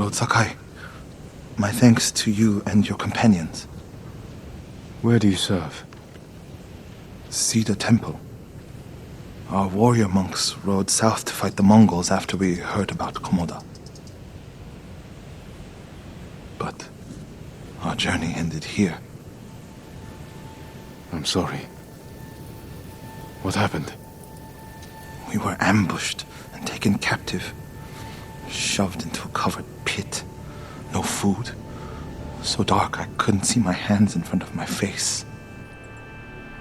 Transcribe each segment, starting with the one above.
Lord Sakai, my thanks to you and your companions. Where do you serve? Cedar Temple. Our warrior monks rode south to fight the Mongols after we heard about Komoda. But our journey ended here. I'm sorry. What happened? We were ambushed and taken captive. Shoved into a covered pit. No food. So dark I couldn't see my hands in front of my face.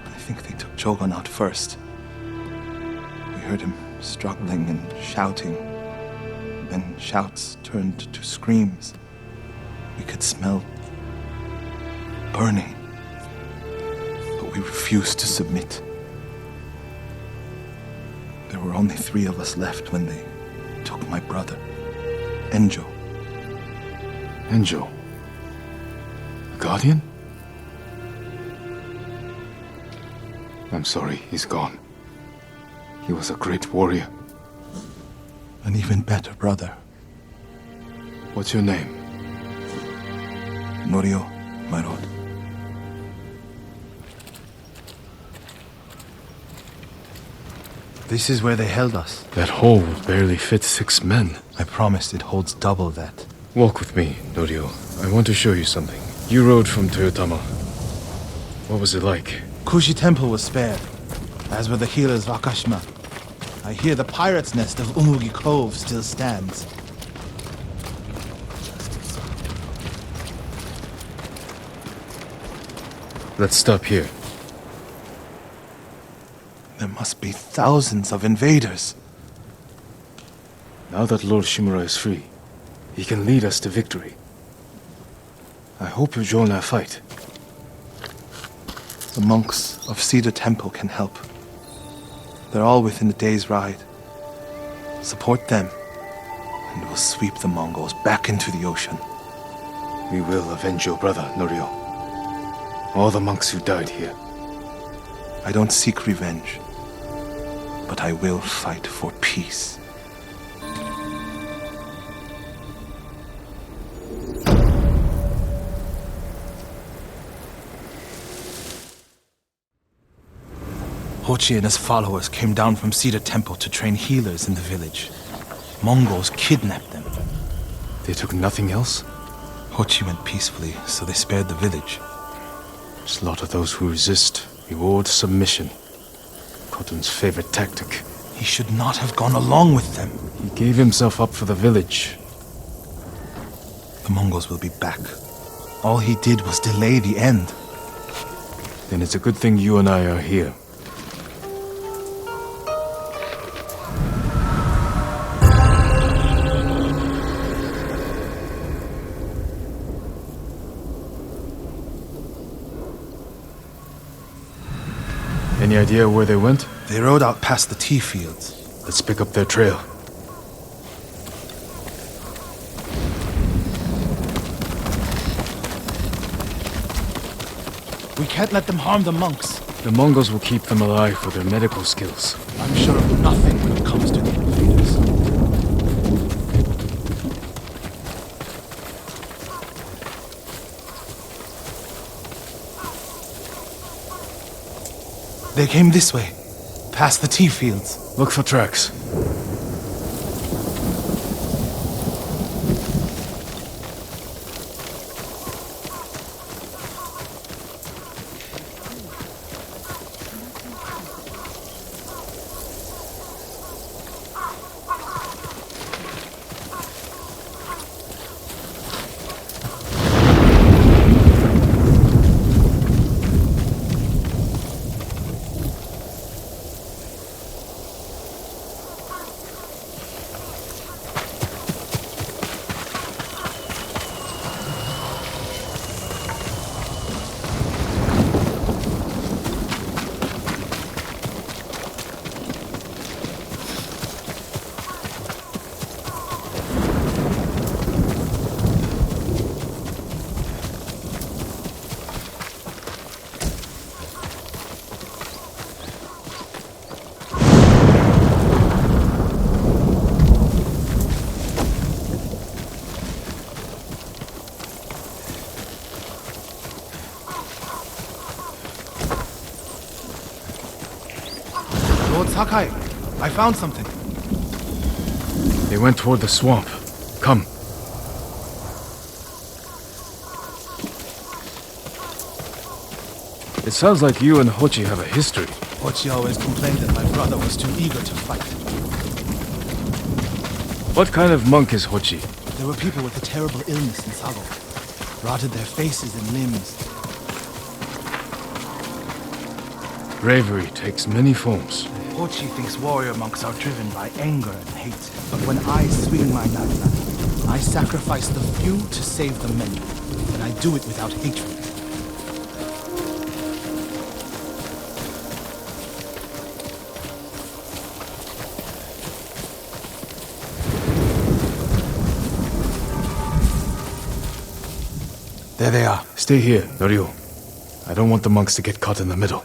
I think they took Jogon out first. We heard him struggling and shouting. Then shouts turned to screams. We could smell burning. But we refused to submit. There were only 3 of us left when they took my brother, Enjo. Enjo? The Guardian? I'm sorry, he's gone. He was a great warrior. An even better brother. What's your name? Norio, my lord. This is where they held us. That hole will barely fit 6 men. I promised it holds double that. Walk with me, Norio. I want to show you something. You rode from Toyotama. What was it like? Kushi Temple was spared, as were the healers of Akashima. I hear the pirate's nest of Umugi Cove still stands. Let's stop here. There must be thousands of invaders. Now that Lord Shimura is free, he can lead us to victory. I hope you join our fight. The monks of Cedar Temple can help. They're all within a day's ride. Support them, and we'll sweep the Mongols back into the ocean. We will avenge your brother, Norio. All the monks who died here. I don't seek revenge, but I will fight for peace. Hochi and his followers came down from Cedar Temple to train healers in the village. Mongols kidnapped them. They took nothing else? Hochi went peacefully, so they spared the village. Slaughter those who resist. Reward submission. Khotun's favorite tactic. He should not have gone along with them. He gave himself up for the village. The Mongols will be back. All he did was delay the end. Then it's a good thing you and I are here. Any idea where they went? They rode out past the tea fields. Let's pick up their trail. We can't let them harm the monks. The Mongols will keep them alive for their medical skills. I'm sure of nothing when it comes to the invaders. They came this way, past the tea fields. Look for tracks. Sakai, I found something. They went toward the swamp. Come. It sounds like you and Hochi have a history. Hochi always complained that my brother was too eager to fight. What kind of monk is Hochi? There were people with a terrible illness in Sago. Rotted their faces and limbs. Bravery takes many forms. Hochi thinks warrior monks are driven by anger and hate. But when I swing my katana, I sacrifice the few to save the many. And I do it without hatred. There they are. Stay here, Norio. I don't want the monks to get caught in the middle.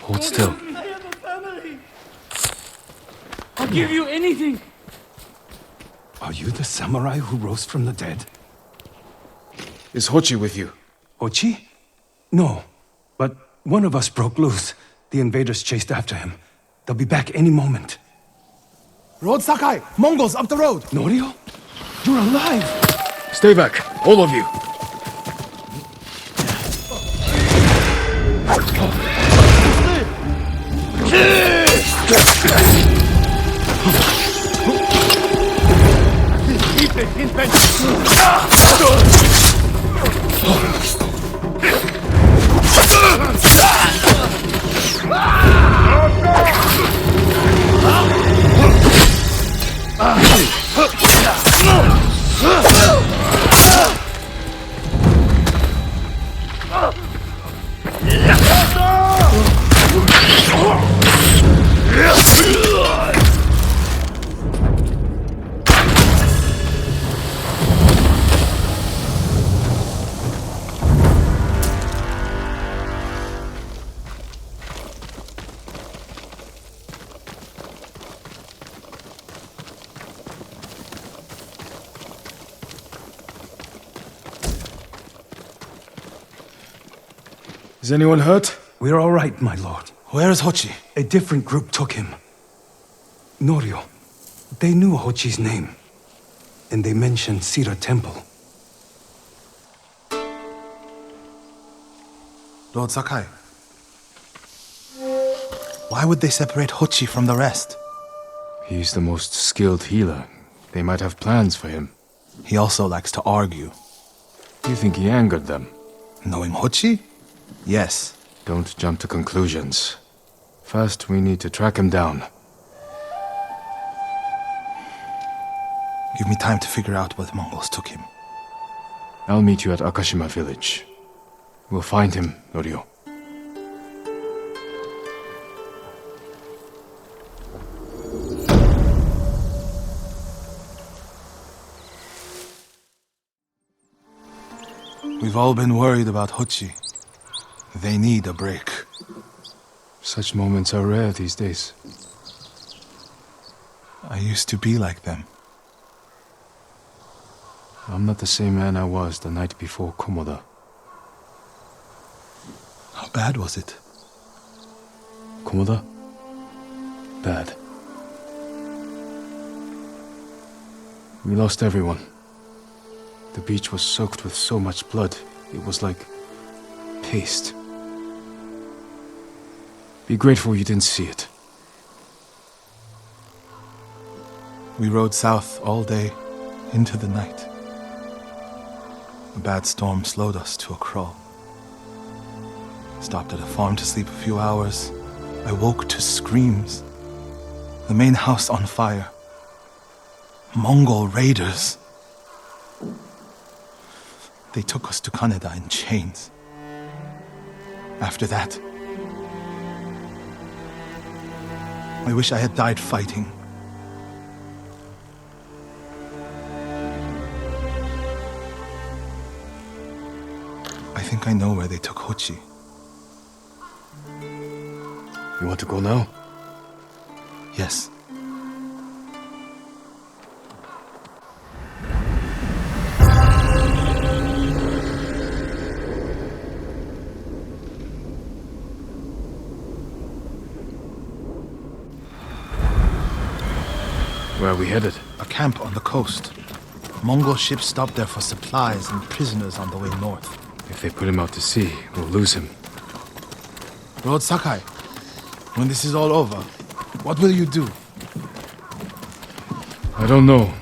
Hold still. I have a family. I'll give you anything. Are you the samurai who rose from the dead? Is Hochi with you? Ochi? No, but one of us broke loose. The invaders chased after him. They'll be back any moment. Road Sakai! Mongols up the road! Norio? You're alive! Stay back, all of you. Is anyone hurt? We're all right, my lord. Where is Hochi? A different group took him. Norio. They knew Hochi's name. And they mentioned Cedar Temple. Lord Sakai. Why would they separate Hochi from the rest? He's the most skilled healer. They might have plans for him. He also likes to argue. You think he angered them? Knowing Hochi? Yes. Don't jump to conclusions. First, we need to track him down. Give me time to figure out where the Mongols took him. I'll meet you at Akashima village. We'll find him, Norio. We've all been worried about Hochi. They need a break. Such moments are rare these days. I used to be like them. I'm not the same man I was the night before Komoda. How bad was it? Komoda? Bad. We lost everyone. The beach was soaked with so much blood, it was like paste. Be grateful you didn't see it. We rode south all day, into the night. A bad storm slowed us to a crawl. Stopped at a farm to sleep a few hours. I woke to screams. The main house on fire. Mongol raiders. They took us to Kaneda in chains. After that, I wish I had died fighting. I think I know where they took Hochi. You want to go now? Yes. Where are we headed? A camp on the coast. Mongol ships stopped there for supplies and prisoners on the way north. If they put him out to sea, we'll lose him. Lord Sakai, when this is all over, what will you do? I don't know.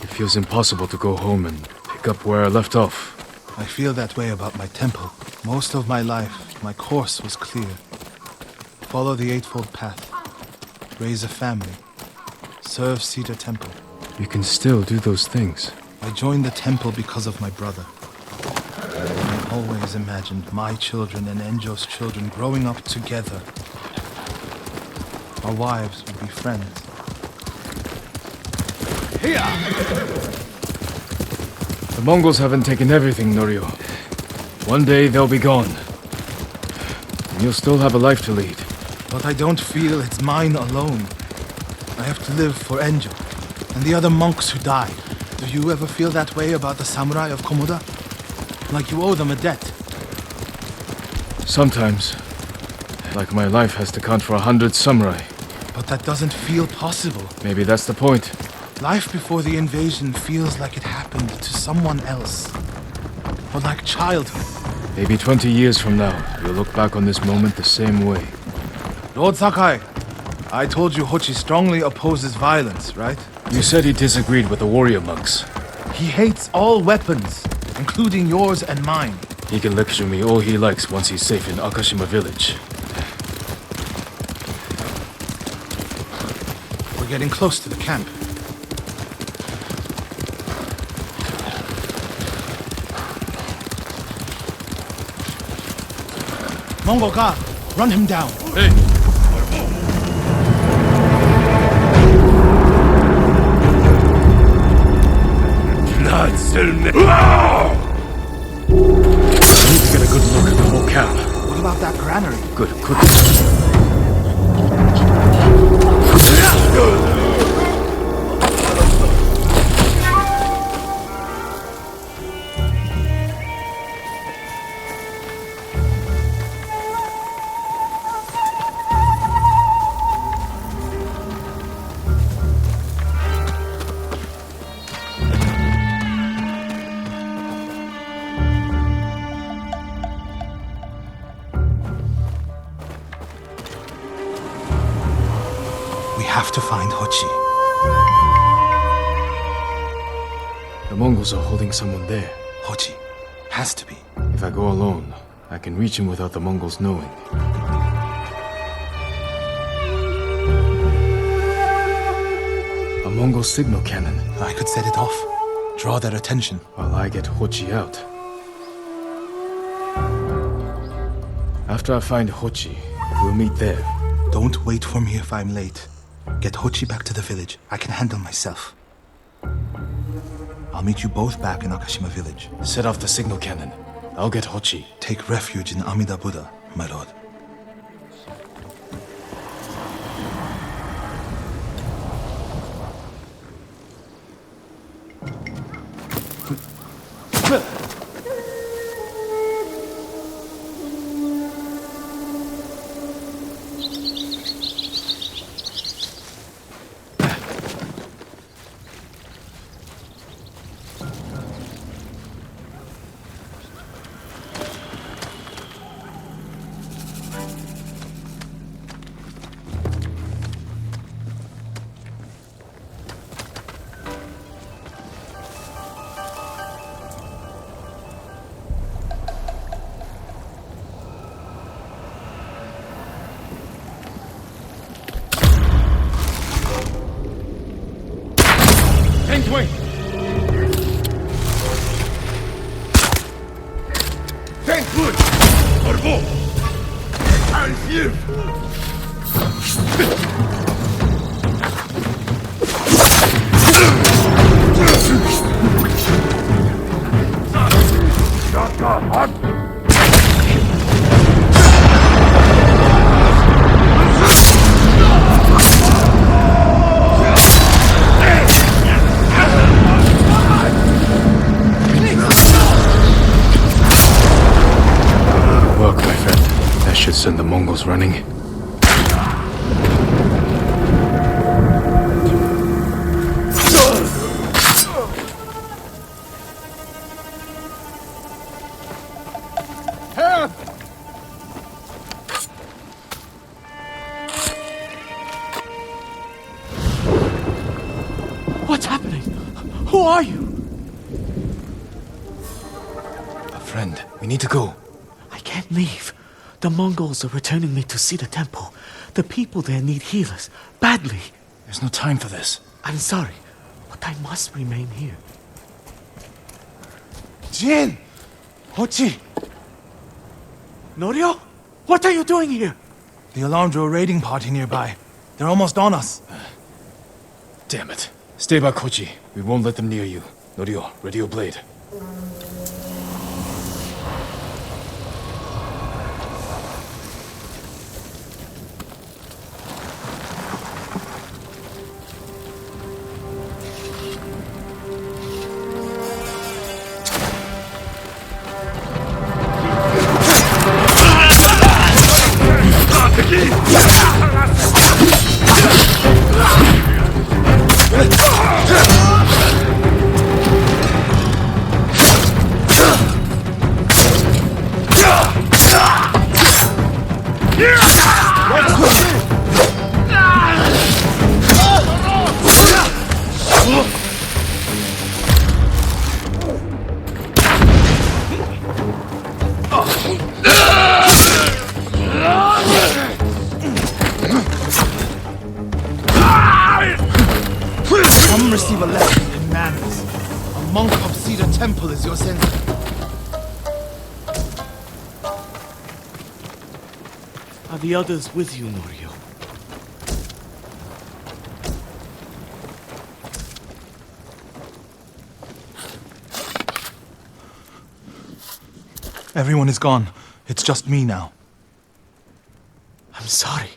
It feels impossible to go home and pick up where I left off. I feel that way about my temple. Most of my life, my course was clear. Follow the Eightfold Path. Raise a family. Serve Cedar Temple. You can still do those things. I joined the temple because of my brother. I always imagined my children and Enjo's children growing up together. Our wives would be friends. The Mongols haven't taken everything, Norio. One day they'll be gone. And you'll still have a life to lead. But I don't feel it's mine alone. I have to live for Enjo and the other monks who died. Do you ever feel that way about the samurai of Komoda? Like you owe them a debt? Sometimes. Like my life has to count for 100 samurai. But that doesn't feel possible. Maybe that's the point. Life before the invasion feels like it happened to someone else. Or like childhood. Maybe 20 years from now, you'll look back on this moment the same way. Lord Sakai, I told you Hochi strongly opposes violence, right? You said he disagreed with the warrior monks. He hates all weapons, including yours and mine. He can lecture me all he likes once he's safe in Akashima village. We're getting close to the camp. Mongol guard, run him down. Hey! I need to get a good look at the whole camp. What about that granary? Good. We have to find Hochi. The Mongols are holding someone there. Hochi. Has to be. If I go alone, I can reach him without the Mongols knowing. A Mongol signal cannon. I could set it off. Draw their attention. While I get Hochi out. After I find Hochi, we'll meet there. Don't wait for me if I'm late. Get Hochi back to the village. I can handle myself. I'll meet you both back in Akashima village. Set off the signal cannon. I'll get Hochi. Take refuge in Amida Buddha, my lord. this way! Ten foot! Orbo! Arrive! Work, my friend. That should send the Mongols running. What's happening? Who are you? A friend. We need to go. I can't leave. The Mongols are returning me to see the temple. The people there need healers, badly. There's no time for this. I'm sorry, but I must remain here. Jin! Hochi! Norio? What are you doing here? The alarm drew a raiding party nearby. They're almost on us. Damn it. Stay back, Kochi. We won't let them near you. Norio, ready your blade. Come receive a lesson in manners. A monk of Cedar Temple is your sensei. Are the others with you, Norio? Everyone is gone. It's just me now. I'm sorry.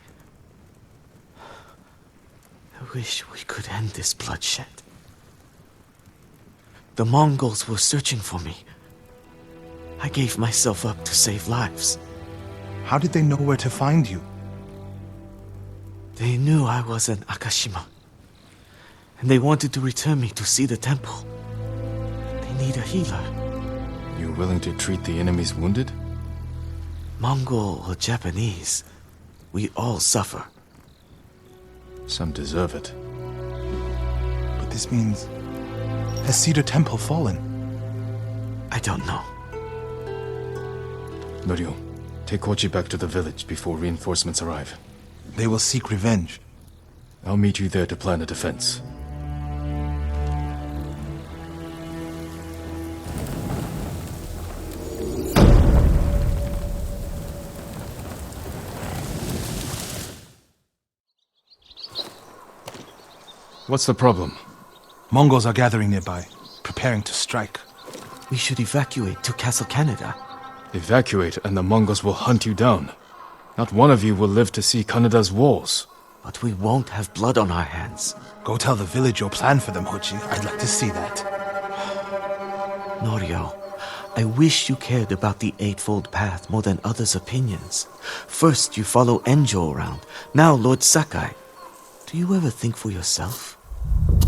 I wish we could end this bloodshed. The Mongols were searching for me. I gave myself up to save lives. How did they know where to find you? They knew I was an Akashima. And they wanted to return me to see the temple. They need a healer. You willing to treat the enemy's wounded? Mongol or Japanese, we all suffer. Some deserve it. But this means... Has Cedar Temple fallen? I don't know. Norio, take Kochi back to the village before reinforcements arrive. They will seek revenge. I'll meet you there to plan a defense. What's the problem? Mongols are gathering nearby, preparing to strike. We should evacuate to Castle Canada. Evacuate and the Mongols will hunt you down. Not one of you will live to see Kanada's walls. But we won't have blood on our hands. Go tell the village your plan for them, Hochi. I'd like to see that. Norio, I wish you cared about the Eightfold Path more than others' opinions. First you follow Enjo around, now Lord Sakai. Do you ever think for yourself?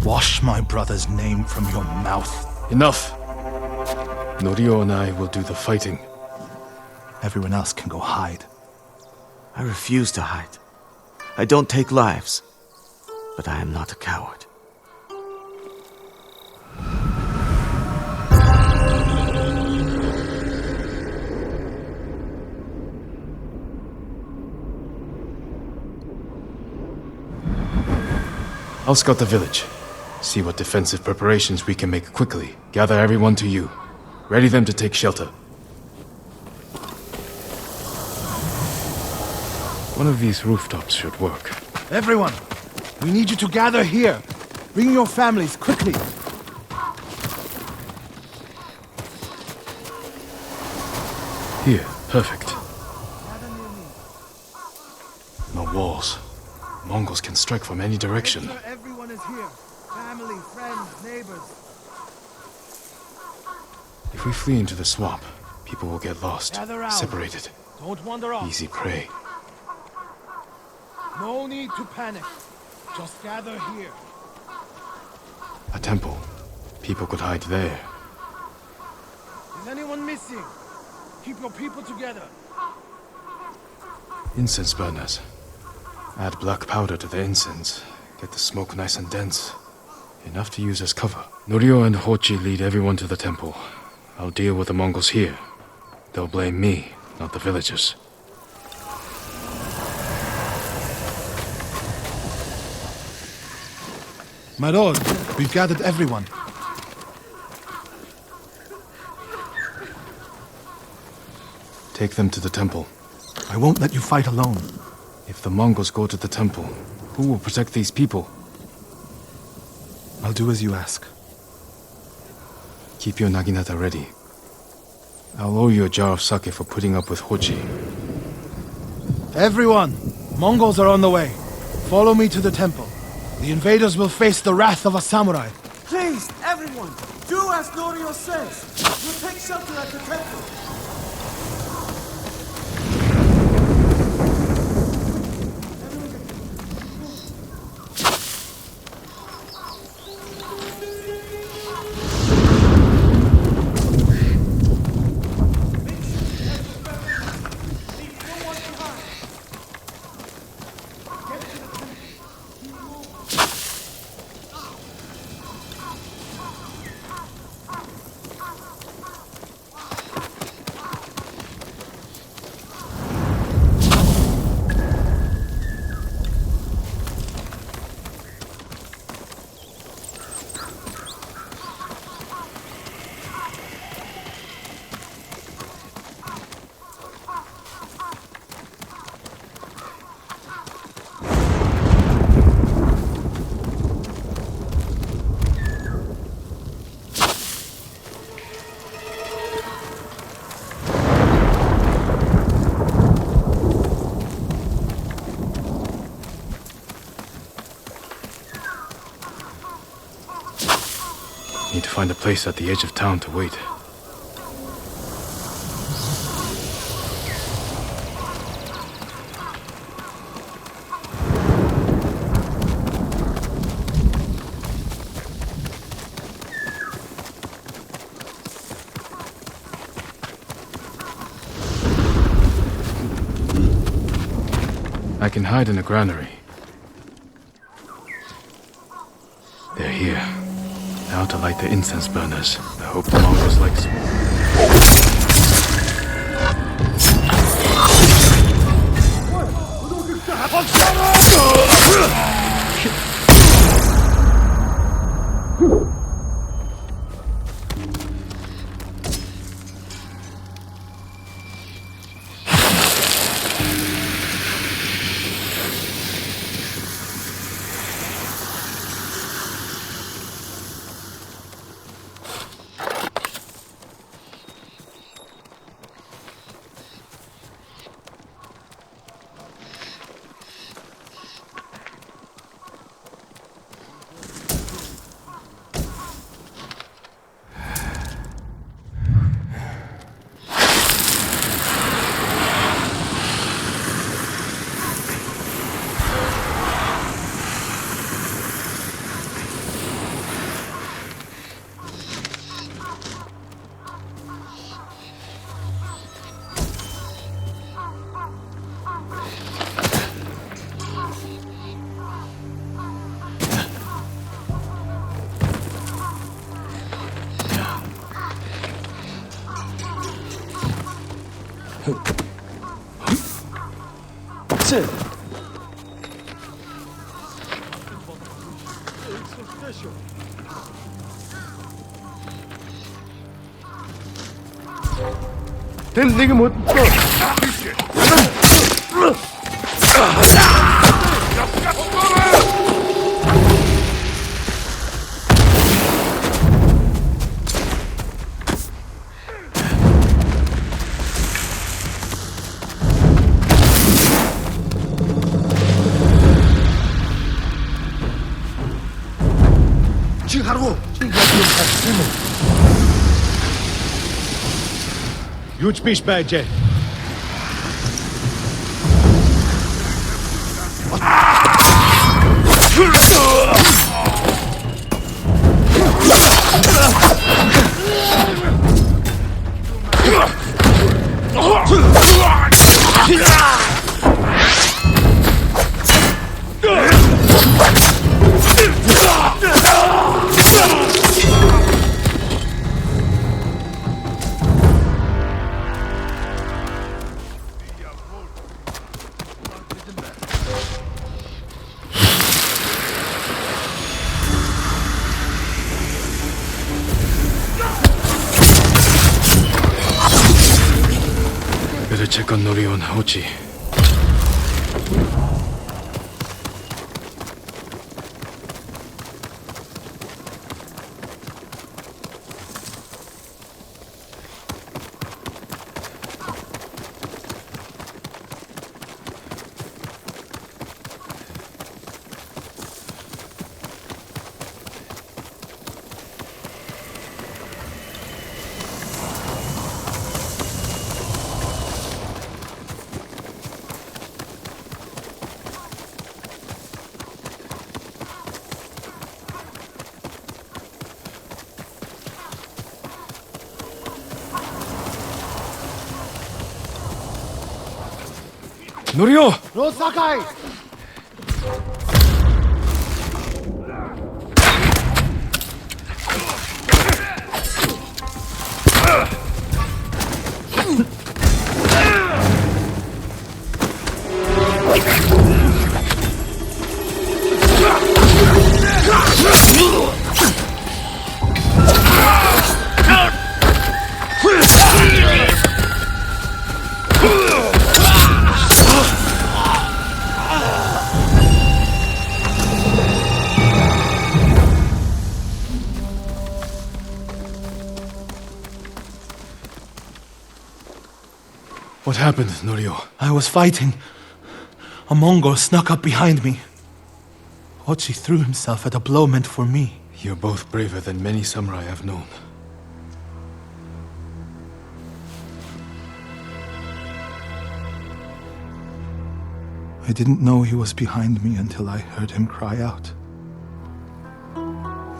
Wash my brother's name from your mouth. Enough! Norio and I will do the fighting. Everyone else can go hide. I refuse to hide. I don't take lives, but I am not a coward. I'll scout the village. See what defensive preparations we can make quickly. Gather everyone to you. Ready them to take shelter. One of these rooftops should work. Everyone, we need you to gather here. Bring your families, quickly. Here, perfect. No walls. Mongols can strike from any direction. Everyone is here. Family, friends, neighbors. If we flee into the swamp, people will get lost, Gather round. separated. Don't wander off. Easy prey. No need to panic. Just gather here. A temple. People could hide there. Is anyone missing? Keep your people together. Incense burners. Add black powder to the incense. Get the smoke nice and dense. Enough to use as cover. Norio and Hochi lead everyone to the temple. I'll deal with the Mongols here. They'll blame me, not the villagers. My lord, we've gathered everyone. Take them to the temple. I won't let you fight alone. If the Mongols go to the temple, who will protect these people? I'll do as you ask. Keep your naginata ready. I'll owe you a jar of sake for putting up with Hochi. Everyone, Mongols are on the way. Follow me to the temple. The invaders will face the wrath of a samurai. Please, everyone, do as Norio says. We'll take shelter at the temple. Need to find a place at the edge of town to wait. I can hide in a granary. They're here. Now to light the incense burners. I hope the Mongols like smoke. Już pisz będzie. Better check on Norio and Hochi. Norio! Lord Sakai! What happened, Norio? I was fighting. A Mongol snuck up behind me. Hochi threw himself at a blow meant for me. You're both braver than many samurai I've known. I didn't know he was behind me until I heard him cry out.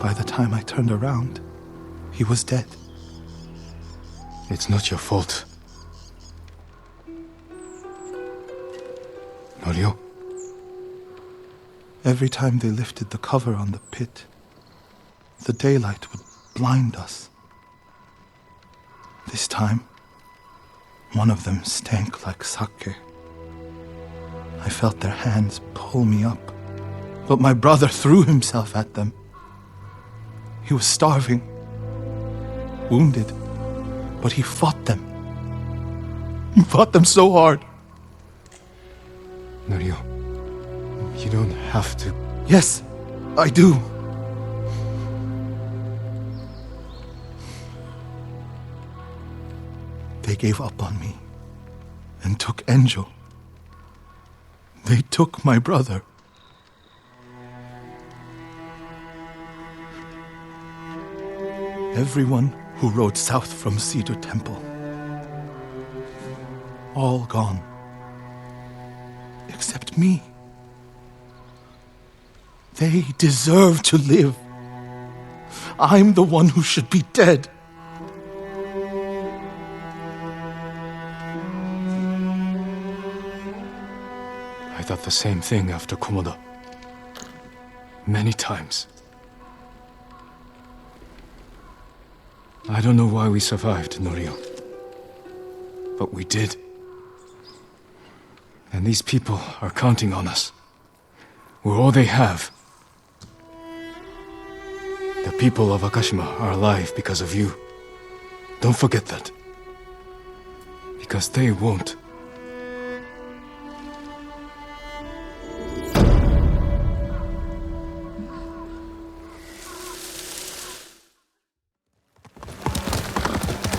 By the time I turned around, he was dead. It's not your fault. Norio? Every time they lifted the cover on the pit, the daylight would blind us. This time, one of them stank like sake. I felt their hands pull me up, but my brother threw himself at them. He was starving, wounded, but he fought them. He fought them so hard. Norio, you don't have to. Yes, I do. They gave up on me and took Enjo. They took my brother. Everyone who rode south from Cedar Temple. All gone. Except me. They deserve to live. I'm the one who should be dead. I thought the same thing after Komoda. Many times. I don't know why we survived, Norio. But we did. And these people are counting on us. We're all they have. The people of Akashima are alive because of you. Don't forget that. because they won't.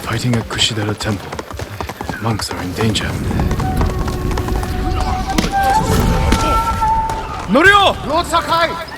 Fighting at Kushidera Temple. The monks are in danger. Norio! Lord Sakai!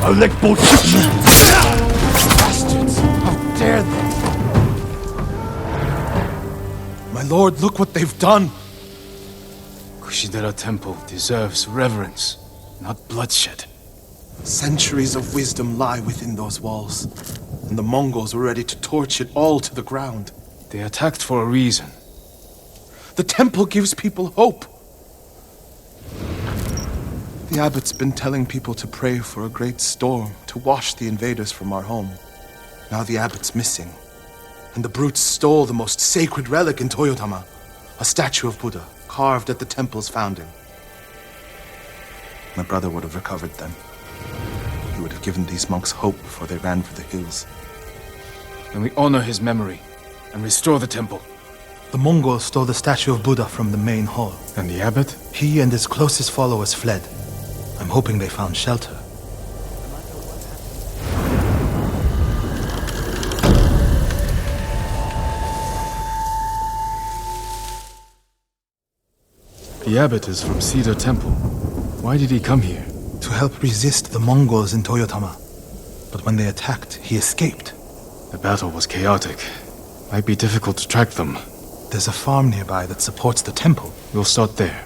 I'll let both bastards! How dare they! My lord, look what they've done! Kushidera Temple deserves reverence, not bloodshed. Centuries of wisdom lie within those walls, and the Mongols were ready to torch it all to the ground. They attacked for a reason. The temple gives people hope. The abbot's been telling people to pray for a great storm to wash the invaders from our home. Now the abbot's missing, and the brutes stole the most sacred relic in Toyotama, a statue of Buddha carved at the temple's founding. My brother would have recovered them. He would have given these monks hope before they ran for the hills. Then we honor his memory and restore the temple. The Mongols stole the statue of Buddha from the main hall. And the abbot? He and his closest followers fled. I'm hoping they found shelter. The abbot is from Cedar Temple. Why did he come here? To help resist the Mongols in Toyotama. But when they attacked, he escaped. The battle was chaotic. Might be difficult to track them. There's a farm nearby that supports the temple. We'll start there.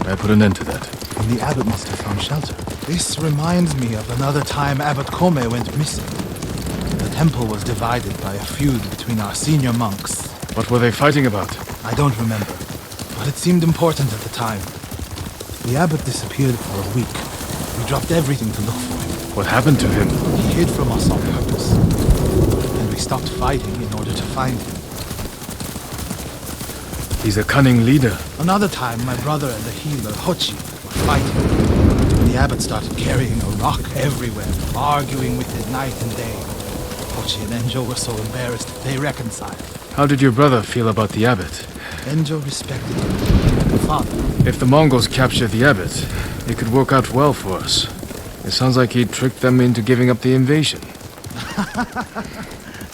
I put an end to that. And the abbot must have found shelter. This reminds me of another time Abbot Kome went missing. The temple was divided by a feud between our senior monks. What were they fighting about? I don't remember, but it seemed important at the time. The abbot disappeared for a week. We dropped everything to look for him. What happened to him? He hid from us on purpose. And we stopped fighting in order to find him. He's a cunning leader. Another time, my brother and the healer, Hochi, were fighting. The abbot started carrying a rock everywhere, arguing with it night and day. Hochi and Enjo were so embarrassed, they reconciled. How did your brother feel about the abbot? Enjo respected him like a father. If the Mongols capture the abbot, it could work out well for us. It sounds like he tricked them into giving up the invasion.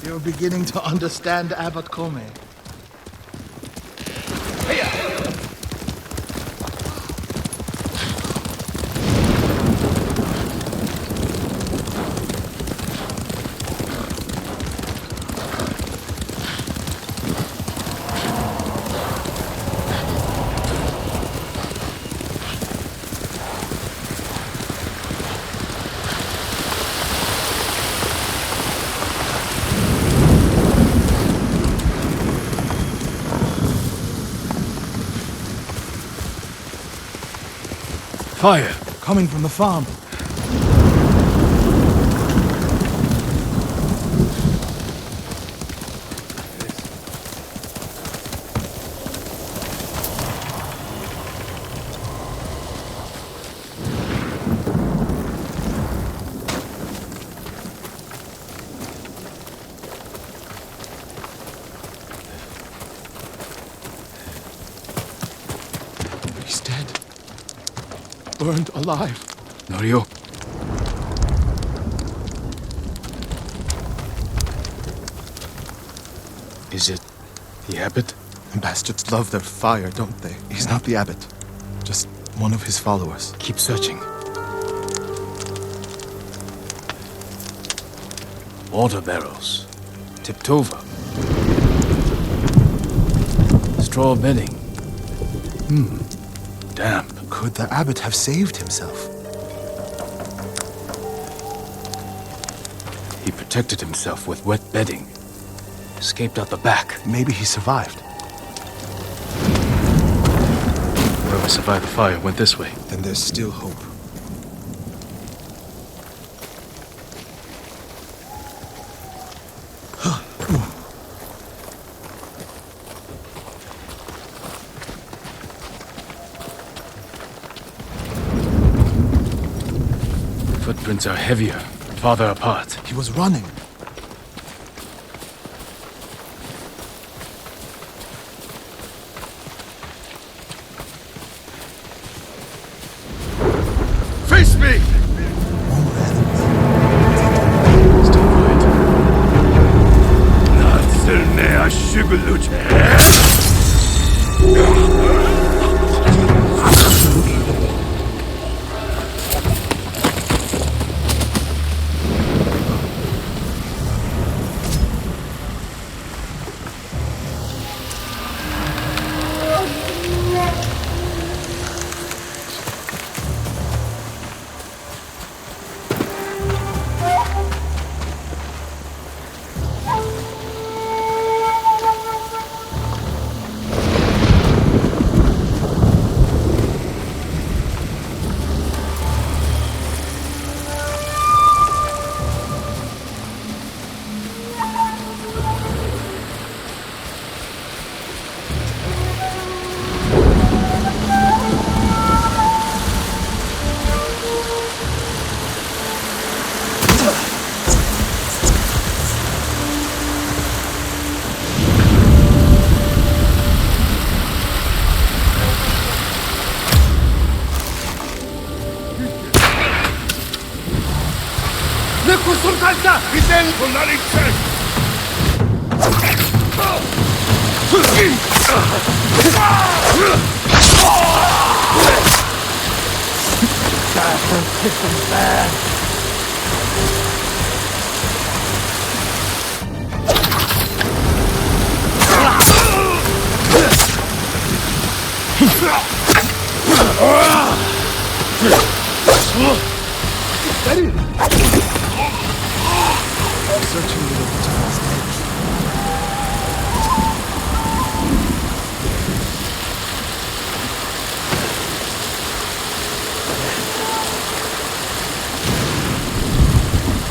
You're beginning to understand Abbot Kome. Fire! Coming from the farm. burned alive. Norio. Is it the abbot? The bastards love their fire, don't they? He's not the abbot. Just one of his followers. Keep searching. Water barrels. Tipped over. Straw bedding. Damp. Could the abbot have saved himself? He protected himself with wet bedding. Escaped out the back. Maybe he survived. Whoever survived the fire went this way. Then there's still hope. Footprints are heavier, farther apart. He was running. Face me! Still quiet.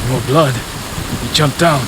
More blood. He jumped down.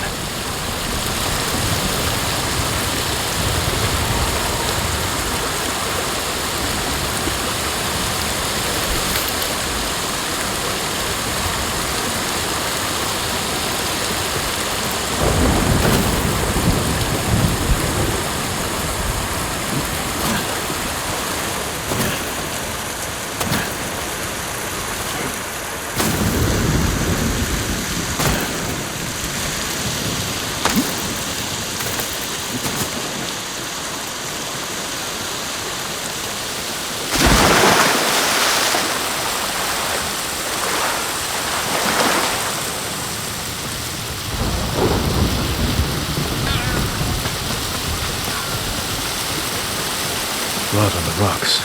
Blood on the rocks.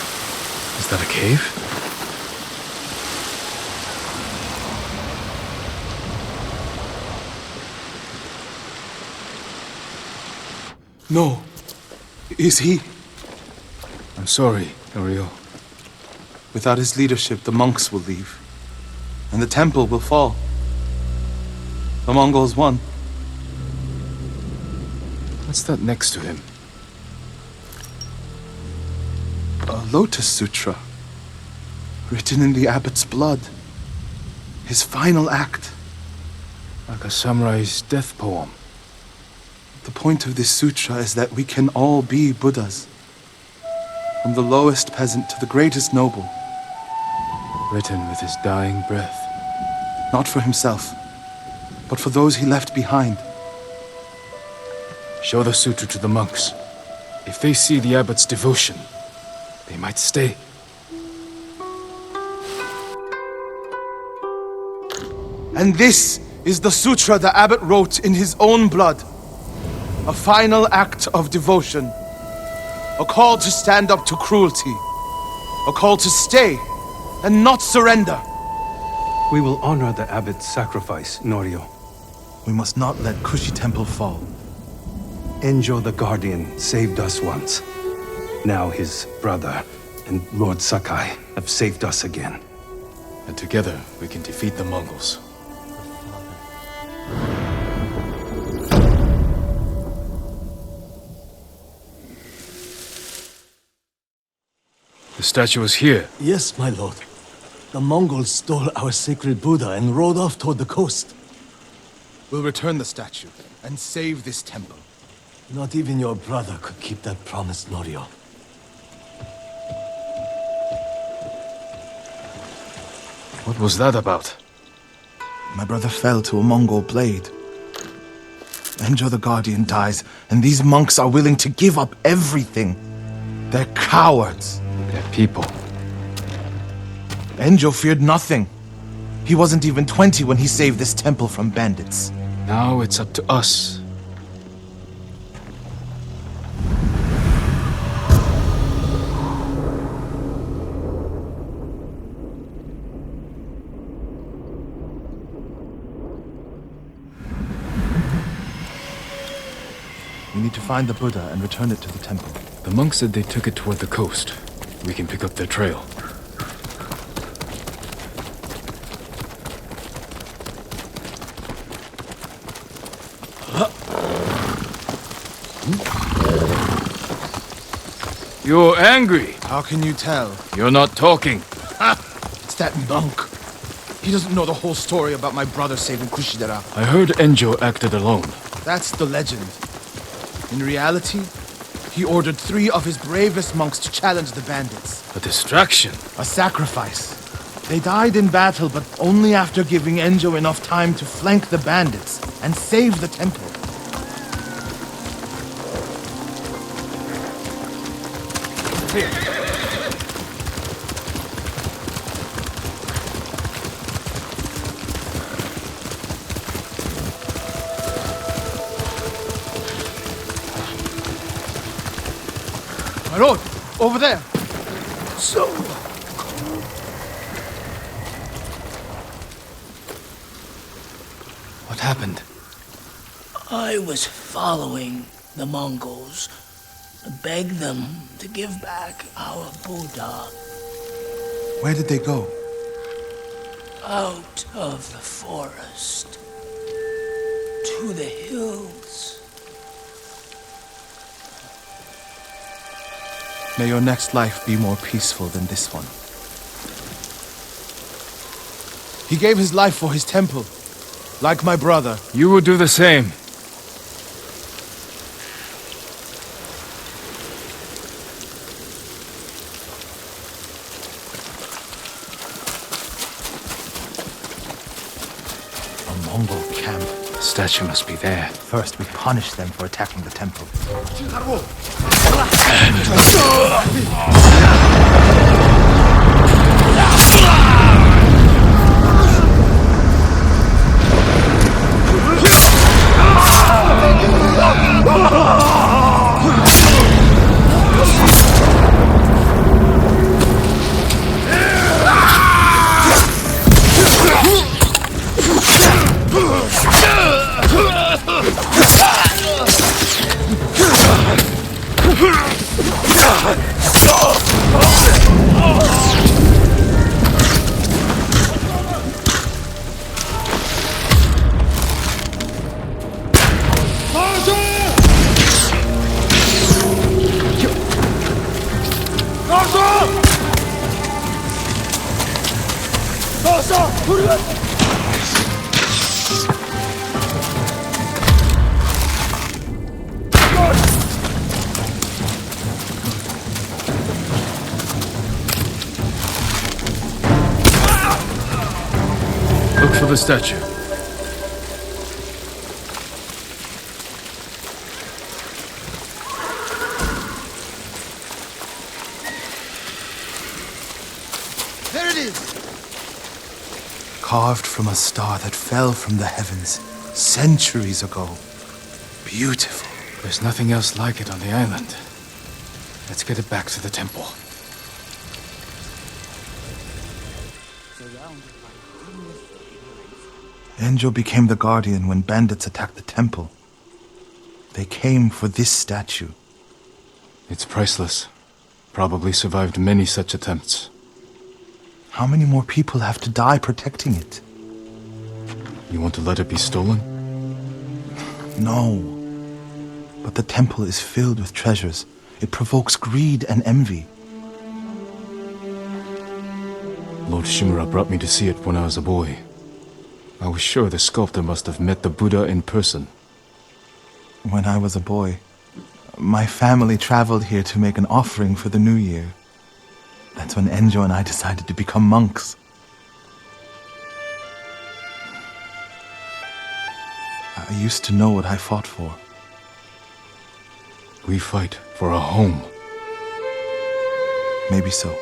Is that a cave? No. Is he? I'm sorry, Norio. Without his leadership, the monks will leave. And the temple will fall. The Mongols won. What's that next to him? A Lotus Sutra. Written in the abbot's blood. His final act. Like a samurai's death poem. The point of this sutra is that we can all be Buddhas. From the lowest peasant to the greatest noble. Written with his dying breath. Not for himself, but for those he left behind. Show the sutra to the monks. If they see the abbot's devotion, they might stay. And this is the sutra the abbot wrote in his own blood. A final act of devotion. A call to stand up to cruelty. A call to stay and not surrender. We will honor the abbot's sacrifice, Norio. We must not let Kushi Temple fall. Enjo the Guardian saved us once. Now his brother and Lord Sakai have saved us again. And together we can defeat the Mongols. The statue is here. Yes, my lord. The Mongols stole our sacred Buddha and rode off toward the coast. We'll return the statue and save this temple. Not even your brother could keep that promise, Norio. What was that about? My brother fell to a Mongol blade. Enjo the Guardian dies, and these monks are willing to give up everything. They're cowards. They're people. Enjo feared nothing. He wasn't even 20 when he saved this temple from bandits. Now it's up to us. We need to find the Buddha and return it to the temple. The monks said they took it toward the coast. We can pick up their trail. You're angry. How can you tell? You're not talking. It's that monk. He doesn't know the whole story about my brother saving Kushidera. I heard Enjo acted alone. That's the legend. In reality, he ordered 3 of his bravest monks to challenge the bandits. A distraction. A sacrifice. They died in battle, but only after giving Enjo enough time to flank the bandits and save the temple. Here. My lord, over there. So... What happened? I was following the Mongols. Begged them to give back our Buddha. Where did they go? Out of the forest. To the hills. May your next life be more peaceful than this one. He gave his life for his temple, like my brother. You will do the same. A Mongol camp. The statue must be there. First, we punish them for attacking the temple. of a statue. There it is! Carved from a star that fell from the heavens centuries ago. Beautiful. There's nothing else like it on the island. Let's get it back to the temple. Enjo became the Guardian when bandits attacked the temple. They came for this statue. It's priceless. Probably survived many such attempts. How many more people have to die protecting it? You want to let it be stolen? No. But the temple is filled with treasures. It provokes greed and envy. Lord Shimura brought me to see it when I was a boy. I was sure the sculptor must have met the Buddha in person. When I was a boy, my family traveled here to make an offering for the new year. That's when Enjo and I decided to become monks. I used to know what I fought for. We fight for a home. Maybe so.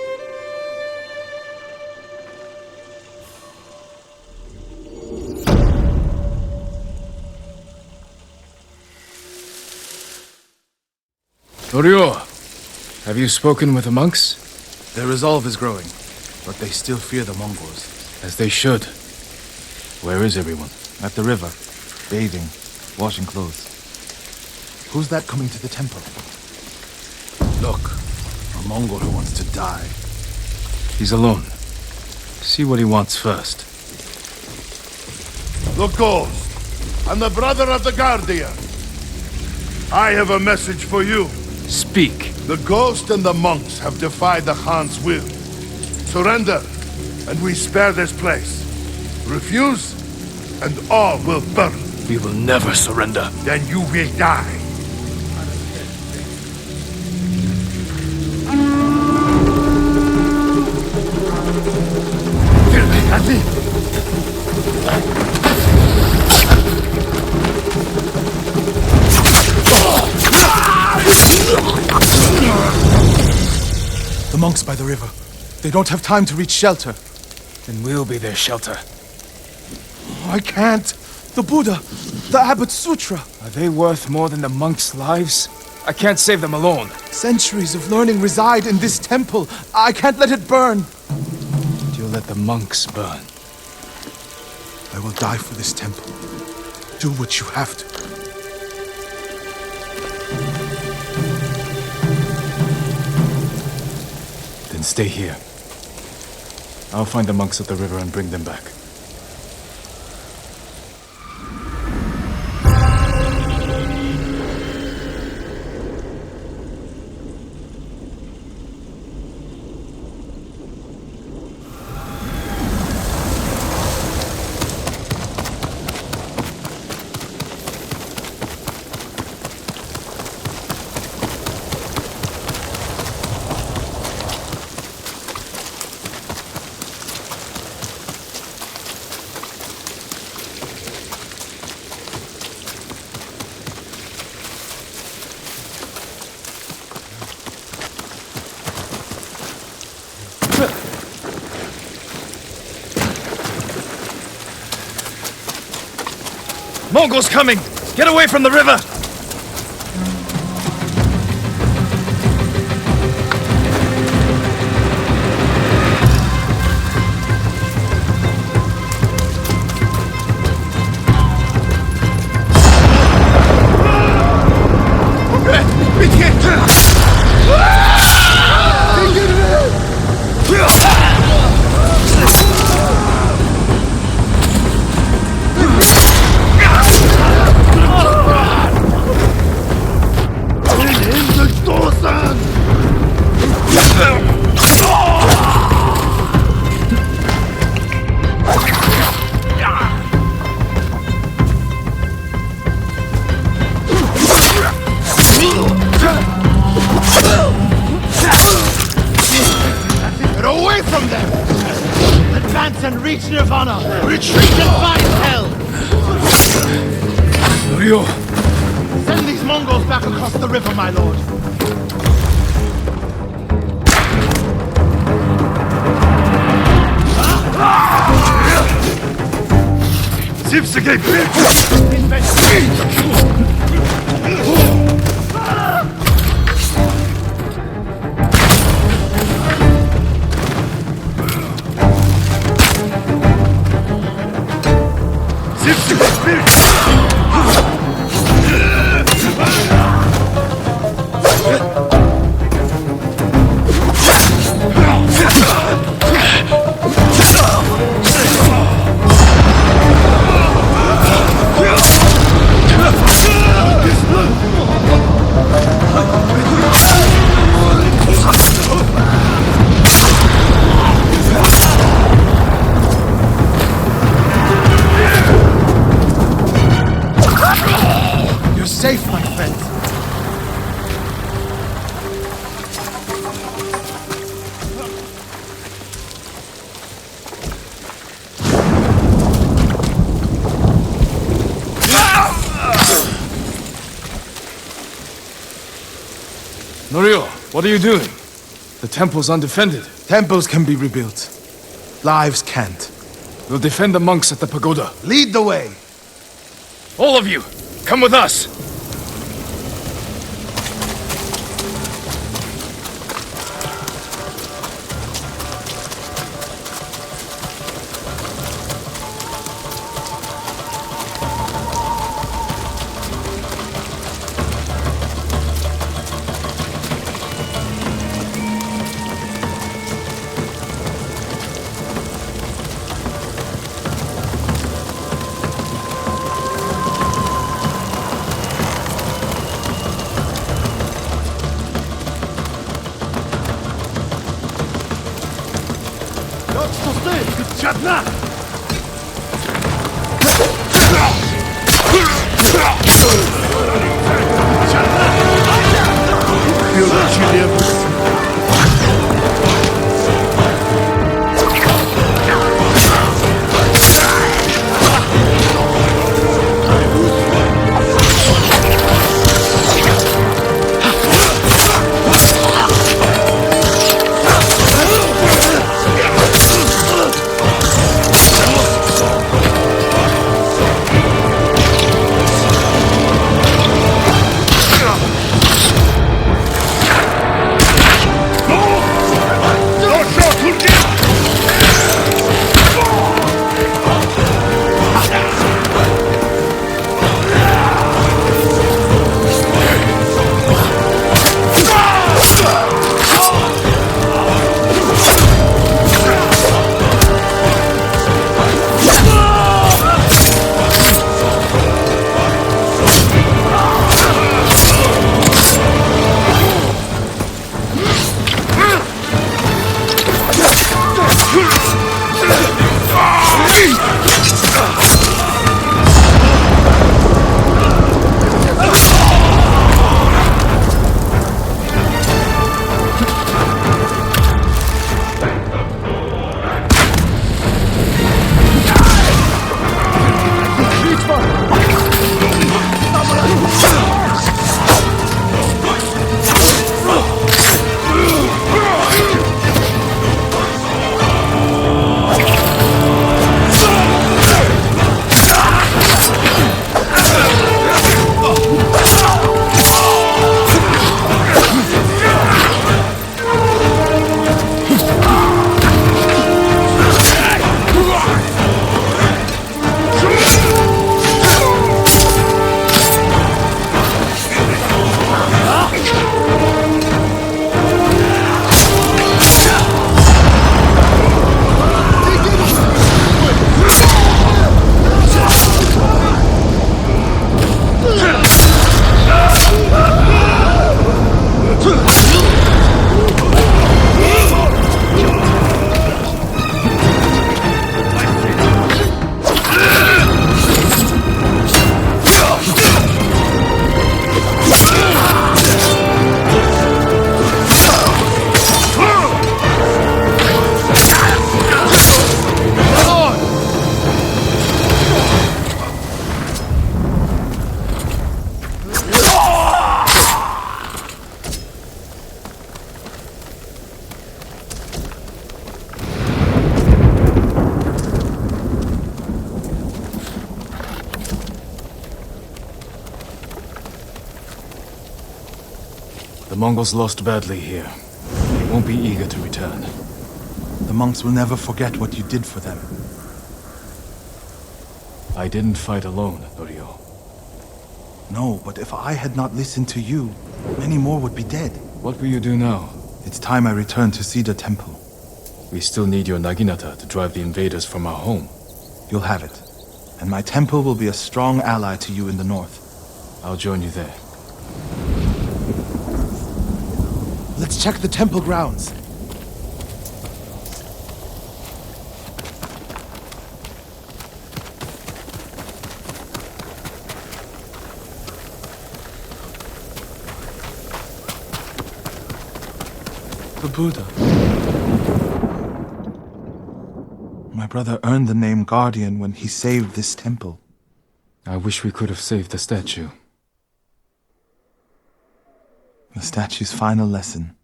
Norio, have you spoken with the monks? Their resolve is growing, but they still fear the Mongols. As they should. Where is everyone? At the river, bathing, washing clothes. Who's that coming to the temple? Look, a Mongol who wants to die. He's alone. See what he wants first. The Ghost, and the brother of the Guardian. I have a message for you. Speak. The Ghost and the monks have defied the Khan's will. Surrender, and we spare this place. Refuse, and all will burn. We will never surrender. Then you will die. The monks by the river. They don't have time to reach shelter. Then we'll be their shelter. I can't. The Buddha, the Abbot Sutra. Are they worth more than the monks' lives? I can't save them alone. Centuries of learning reside in this temple. I can't let it burn. You'll let the monks burn. I will die for this temple. Do what you have to. Then stay here. I'll find the monks at the river and bring them back. Mongols coming! Get away from the river! and reach Nirvana! Retreat and find hell! Norio! Send these Mongols back across the river, my lord! Zipsige You're safe, my friend. Norio, what are you doing? The temple's undefended. Temples can be rebuilt. Lives can't. We'll defend the monks at the pagoda. Lead the way. All of you, come with us! Chadna! Feel the chili of the The Mongols lost badly here. They won't be eager to return. The monks will never forget what you did for them. I didn't fight alone, Norio. No, but if I had not listened to you, many more would be dead. What will you do now? It's time I return to Cedar Temple. We still need your Naginata to drive the invaders from our home. You'll have it. And my temple will be a strong ally to you in the north. I'll join you there. Let's check the temple grounds. The Buddha. My brother earned the name Guardian when he saved this temple. I wish we could have saved the statue. The statue's final lesson.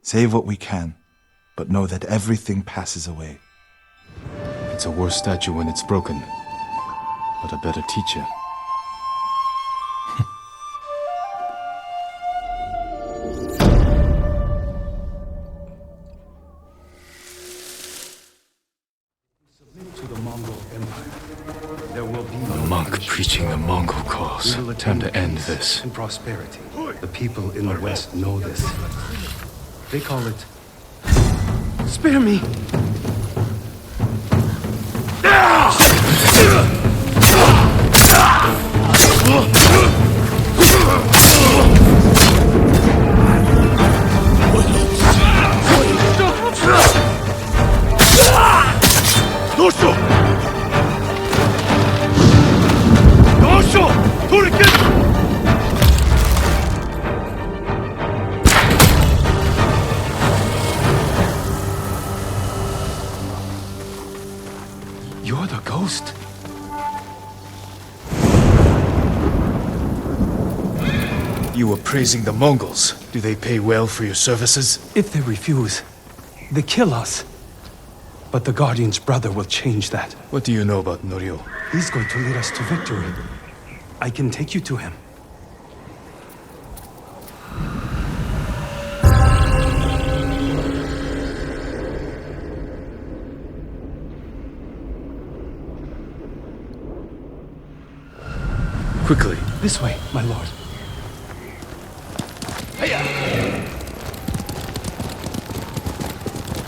Save what we can, but know that everything passes away. It's a worse statue when it's broken, but a better teacher. Preaching the Mongol cause. Time to end this. And prosperity. The people in the West know this. They call it... Spare me! You're the ghost. You were praising the Mongols. Do they pay well for your services? If they refuse, they kill us. But the Guardian's brother will change that. What do you know about Norio? He's going to lead us to victory. I can take you to him. Quickly. This way, my lord.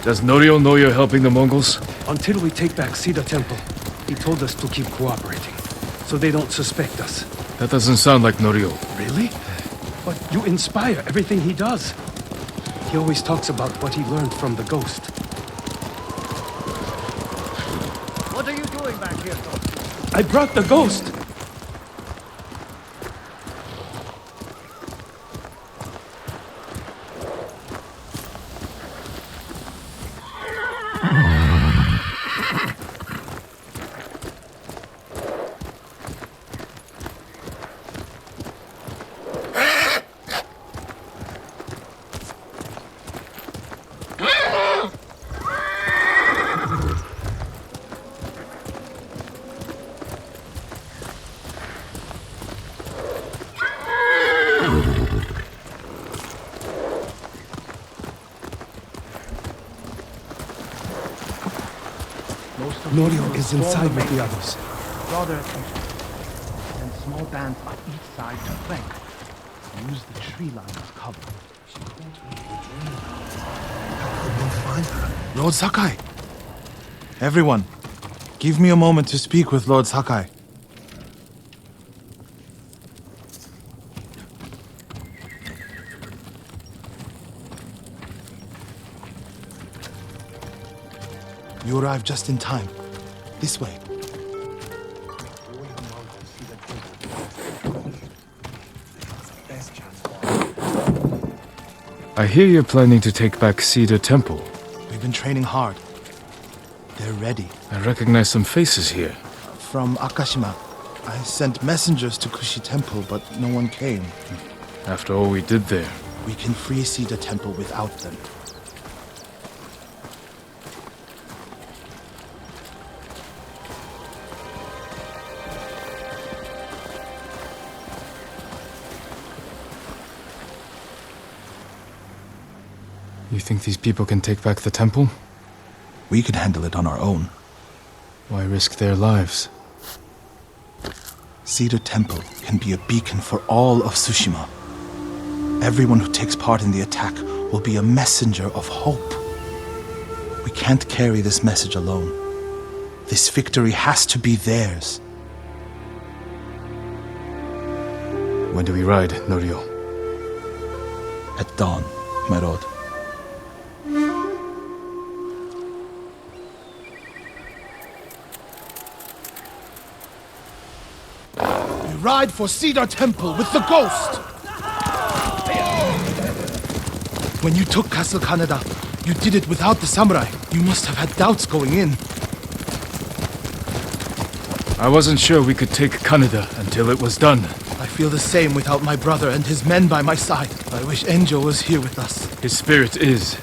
Does Norio know you're helping the Mongols? Until we take back Cedar Temple, he told us to keep cooperating, so they don't suspect us. That doesn't sound like Norio. Really? But you inspire everything he does. He always talks about what he learned from the ghost. What are you doing back here, Tom? I brought the ghost! Norio is inside with the others. Draw their attention. Send small bands on each side to flank. Use the tree line as cover. She won't make the dream. How could we find her? Lord Sakai! Everyone, give me a moment to speak with Lord Sakai. You arrived just in time. This way. I hear you're planning to take back Cedar Temple. We've been training hard. They're ready. I recognize some faces here. From Akashima, I sent messengers to Kushi Temple, but no one came. After all we did there. We can free Cedar Temple without them. You think these people can take back the temple? We can handle it on our own. Why risk their lives? Cedar Temple can be a beacon for all of Tsushima. Everyone who takes part in the attack will be a messenger of hope. We can't carry this message alone. This victory has to be theirs. When do we ride, Norio? At dawn, my lord. We ride for Cedar Temple with the ghost! When you took Castle Kaneda, you did it without the samurai. You must have had doubts going in. I wasn't sure we could take Kaneda until it was done. I feel the same without my brother and his men by my side. I wish Enjo was here with us. His spirit is.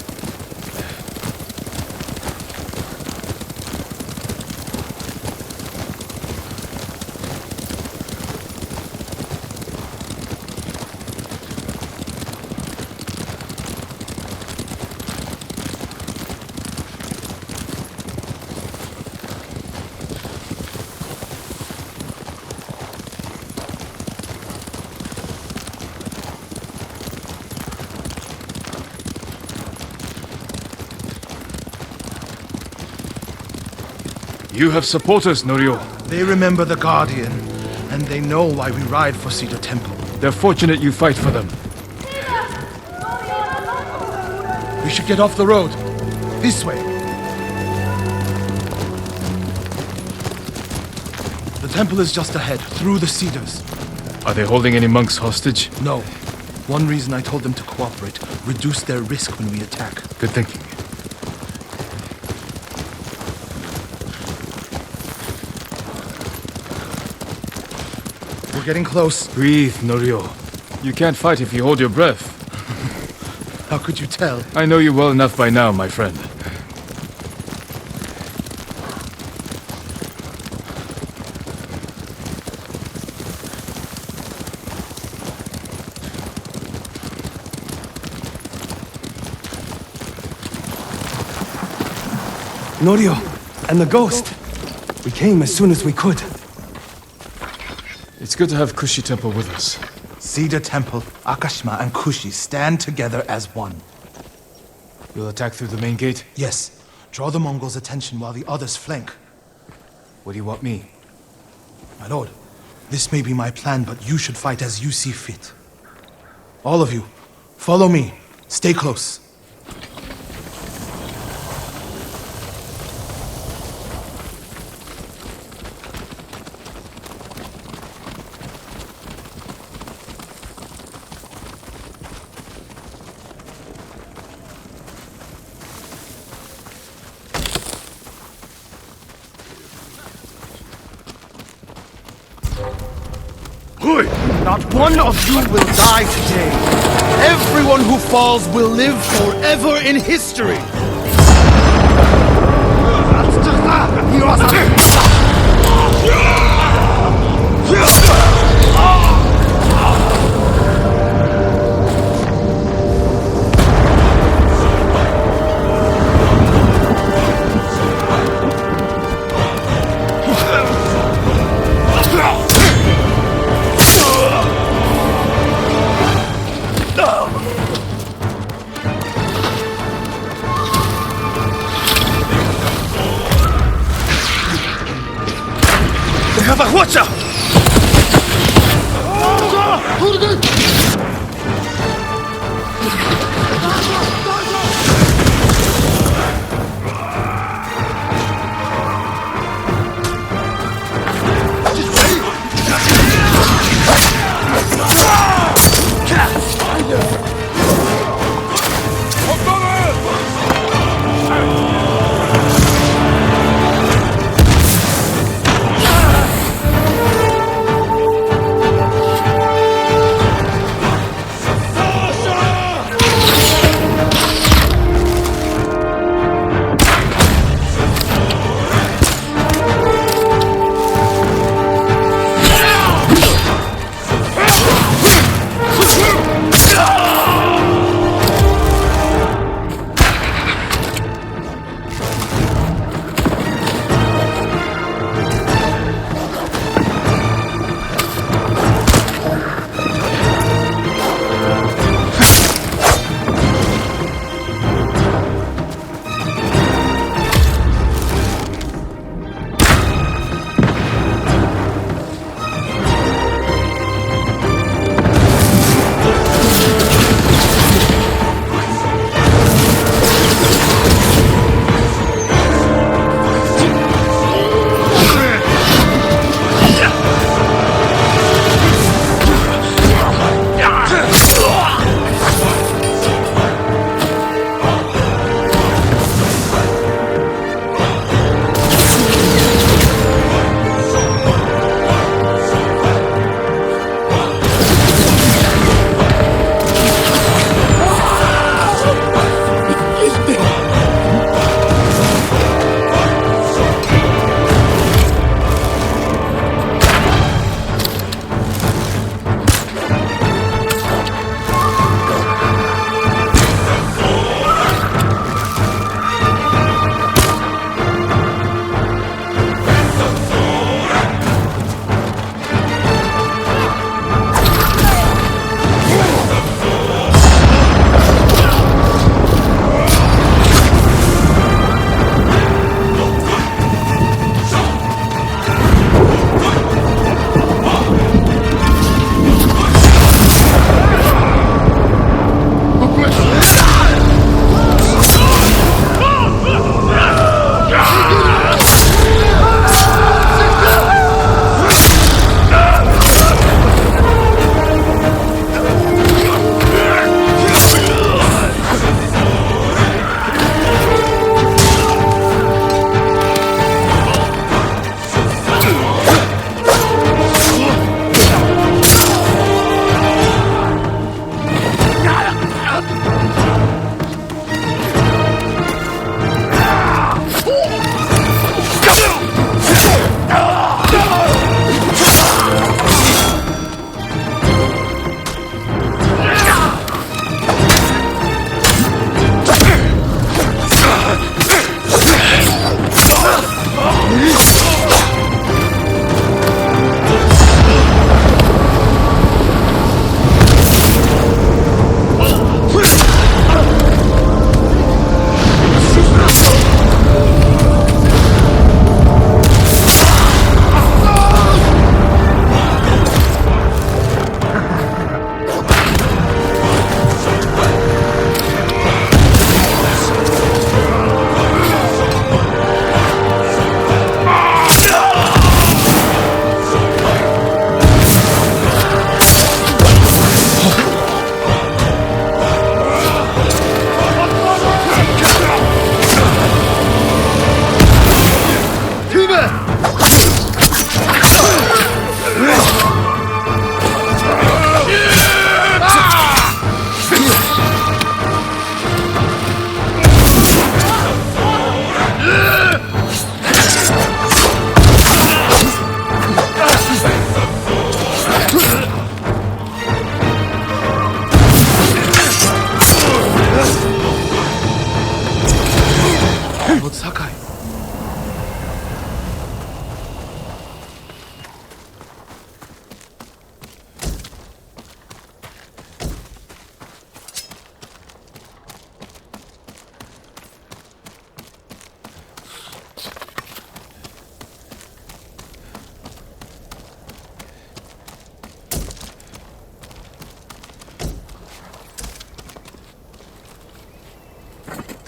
You have supporters, Norio. They remember the Guardian, and they know why we ride for Cedar Temple. They're fortunate you fight for them. We should get off the road. This way. The temple is just ahead, through the cedars. Are they holding any monks hostage? No. One reason I told them to cooperate, reduce their risk when we attack. Good thinking. We're getting close. Breathe, Norio. You can't fight if you hold your breath. How could you tell? I know you well enough by now, my friend. Norio, and the ghost. We came as soon as we could. It's good to have Kushi Temple with us. Cedar Temple, Akashima, and Kushi stand together as one. You'll attack through the main gate? Yes. Draw the Mongols' attention while the others flank. What do you want me? My lord, this may be my plan, but you should fight as you see fit. All of you, follow me. Stay close. Not one of you will die today. Everyone who falls will live forever in history. Watch out!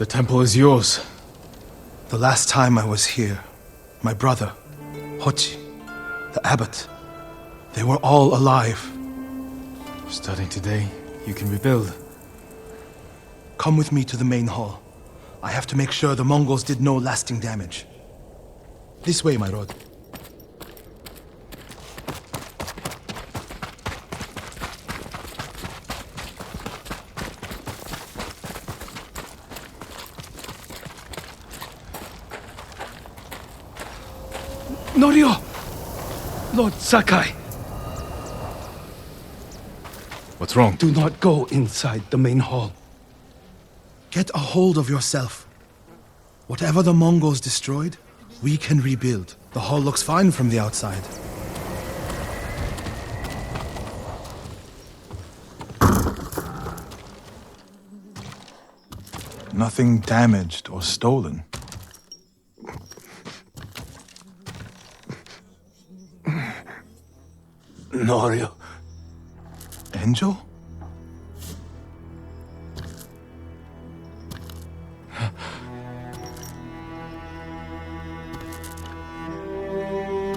The temple is yours. The last time I was here, my brother, Hochi, the abbot, they were all alive. Starting today, you can rebuild. Come with me to the main hall. I have to make sure the Mongols did no lasting damage. This way, my lord. Norio! Lord Sakai, What's wrong? Do not go inside the main hall. Get a hold of yourself. Whatever the Mongols destroyed, we can rebuild. The hall looks fine from the outside. Nothing damaged or stolen. Norio. Angel?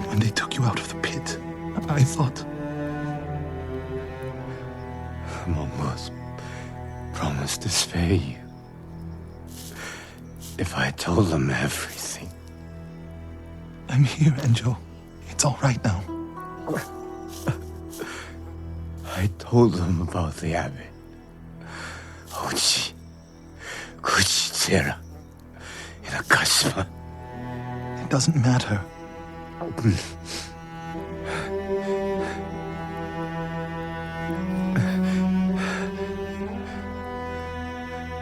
When they took you out of the pit, I thought... The Mongols promised to spare you. If I told them everything. I'm here, Angel. It's all right now. I told them about the abbot. Hochi, Kuchitsera, in Akashima. It doesn't matter.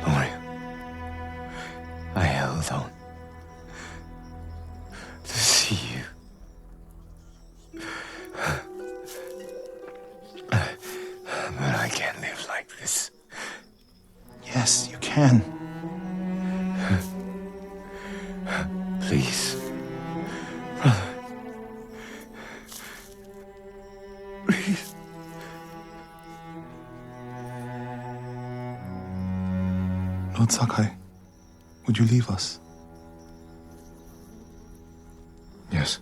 Norio, I held on to see you. But I can't live like this. Yes, you can. Please, brother. Please. Lord Sakai, would you leave us? Yes.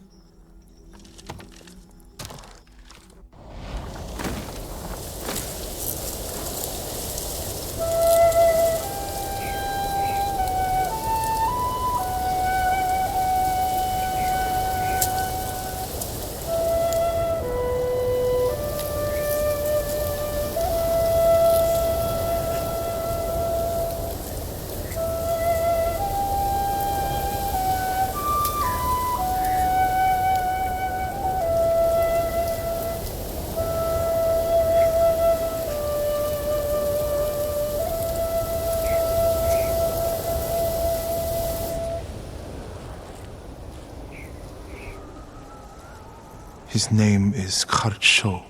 His name is Kharcho,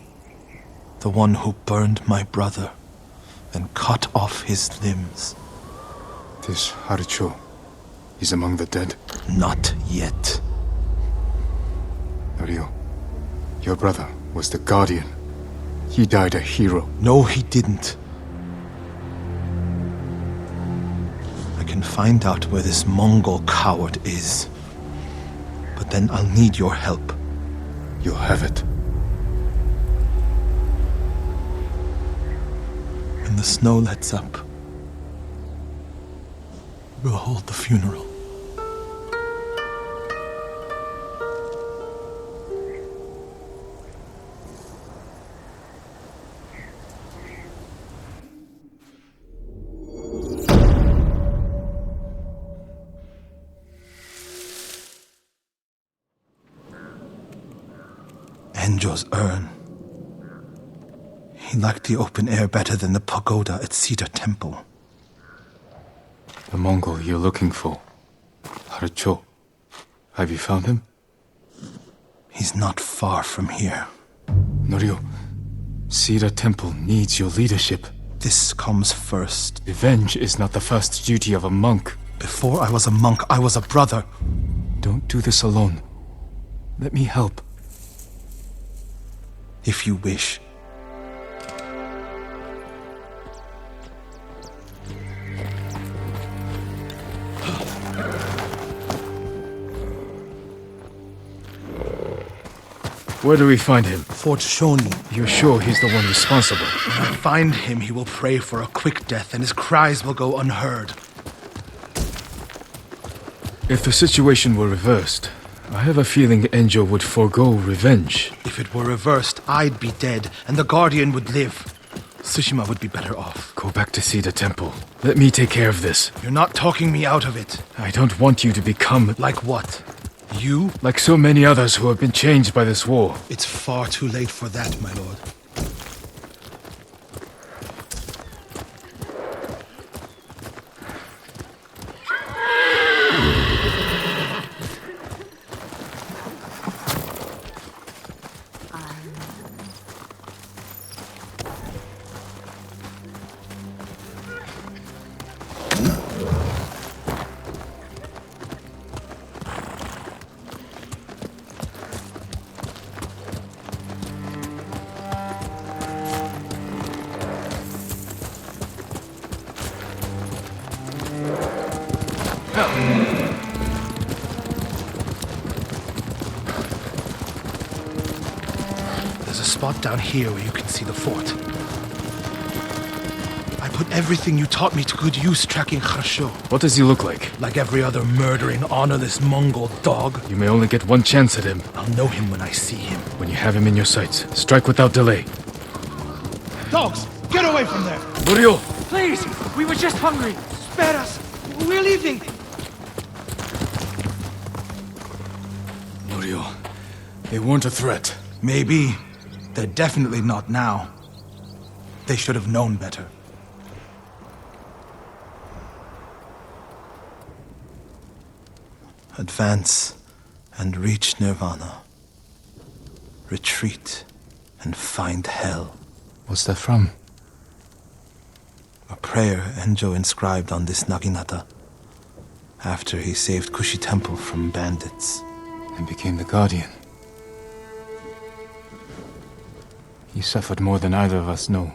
the one who burned my brother and cut off his limbs. This Haricho is among the dead. Not yet. Norio, your brother was the Guardian. He died a hero. No, he didn't. I can find out where this Mongol coward is. But then I'll need your help. You'll have it. When the snow lets up, we'll hold the funeral. Enjo's urn. He liked the open air better than the pagoda at Cedar Temple. The Mongol you're looking for. Haricho. Have you found him? He's not far from here. Norio, Cedar Temple needs your leadership. This comes first. Revenge is not the first duty of a monk. Before I was a monk, I was a brother. Don't do this alone. Let me help. If you wish. Where do we find him? Fort Shoni. You're sure he's the one responsible? When I find him, he will pray for a quick death, and his cries will go unheard. If the situation were reversed, I have a feeling Enjo would forego revenge. If it were reversed, I'd be dead, and the Guardian would live. Tsushima would be better off. Go back to see the temple. Let me take care of this. You're not talking me out of it. I don't want you to become Like what? You? like so many others who have been changed by this war. It's far too late for that, my lord. There's a spot down here where you can see the fort. I put everything you taught me to good use tracking Kharsho. What does he look like? Like every other murdering, honorless Mongol dog. You may only get one chance at him. I'll know him when I see him. When you have him in your sights, strike without delay. Dogs, get away from there! Norio! Please! We were just hungry! Spare us! We're leaving! Norio, they weren't a threat. Maybe. They're definitely not now. They should have known better. Advance and reach Nirvana. Retreat and find hell. What's that from? A prayer Enjo inscribed on this Naginata after he saved Kushi Temple from bandits. And became the Guardian. He suffered more than either of us know.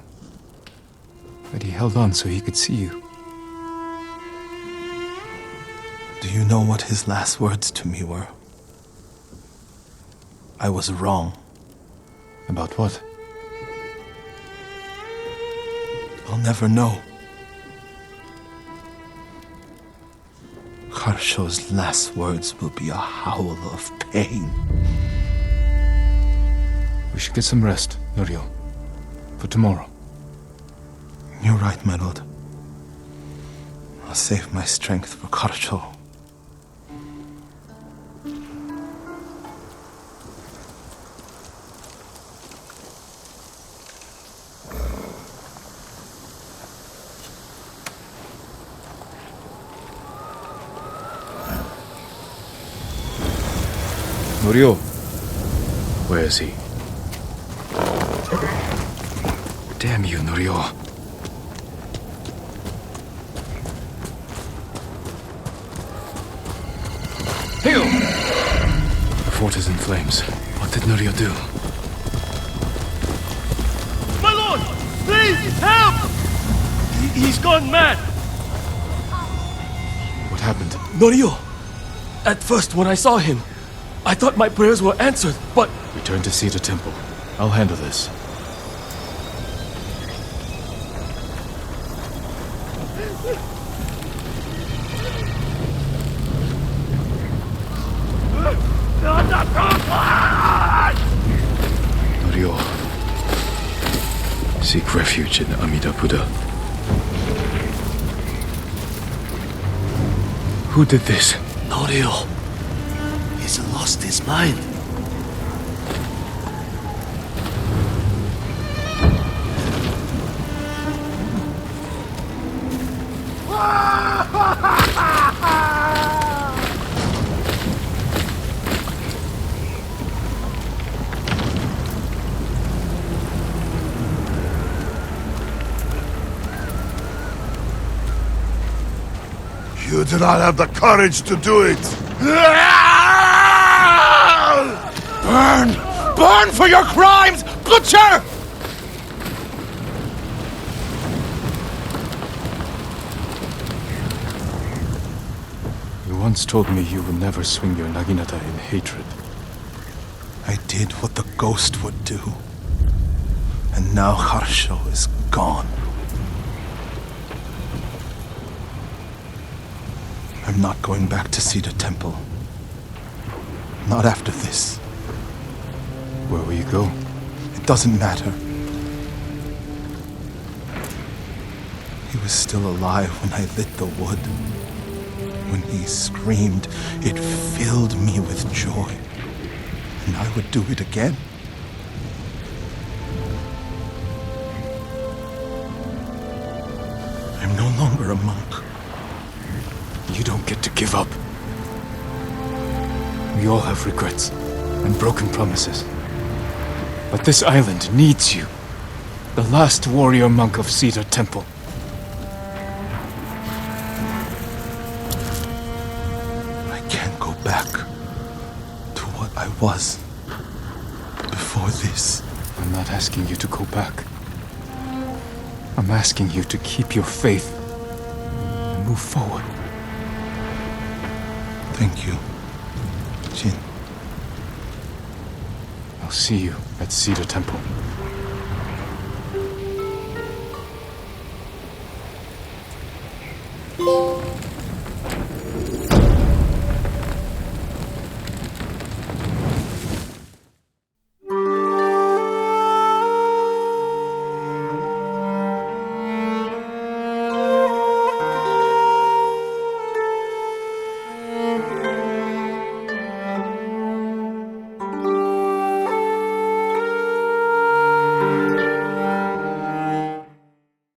But he held on so he could see you. Do you know what his last words to me were? I was wrong. About what? I'll never know. Kharsho's last words will be a howl of pain. We should get some rest, Norio. For tomorrow. You're right, my lord. I'll save my strength for Kharsho. Norio. Where is he? Damn you, Norio. Hail! The fort is in flames. What did Norio do? My lord! Please, help! He's gone mad! What happened? Norio! At first, when I saw him, I thought my prayers were answered, but... Return to see the temple. I'll handle this. Norio. Seek refuge in Amida Buddha. Who did this? Norio. He's lost his mind. You do not have the courage to do it! Burn! Burn for your crimes, butcher! You once told me you would never swing your naginata in hatred. I did what the ghost would do. And now Harsho is gone. I'm not going back to Cedar Temple. Not after this. Where will you go? It doesn't matter. He was still alive when I lit the wood. When he screamed, it filled me with joy. And I would do it again. I'm no longer a monk. You don't get to give up. We all have regrets and broken promises. But this island needs you. The last warrior monk of Cedar Temple. I can't go back to what I was before this. I'm not asking you to go back. I'm asking you to keep your faith and move forward. Thank you, Jin. I'll see you at Cedar Temple.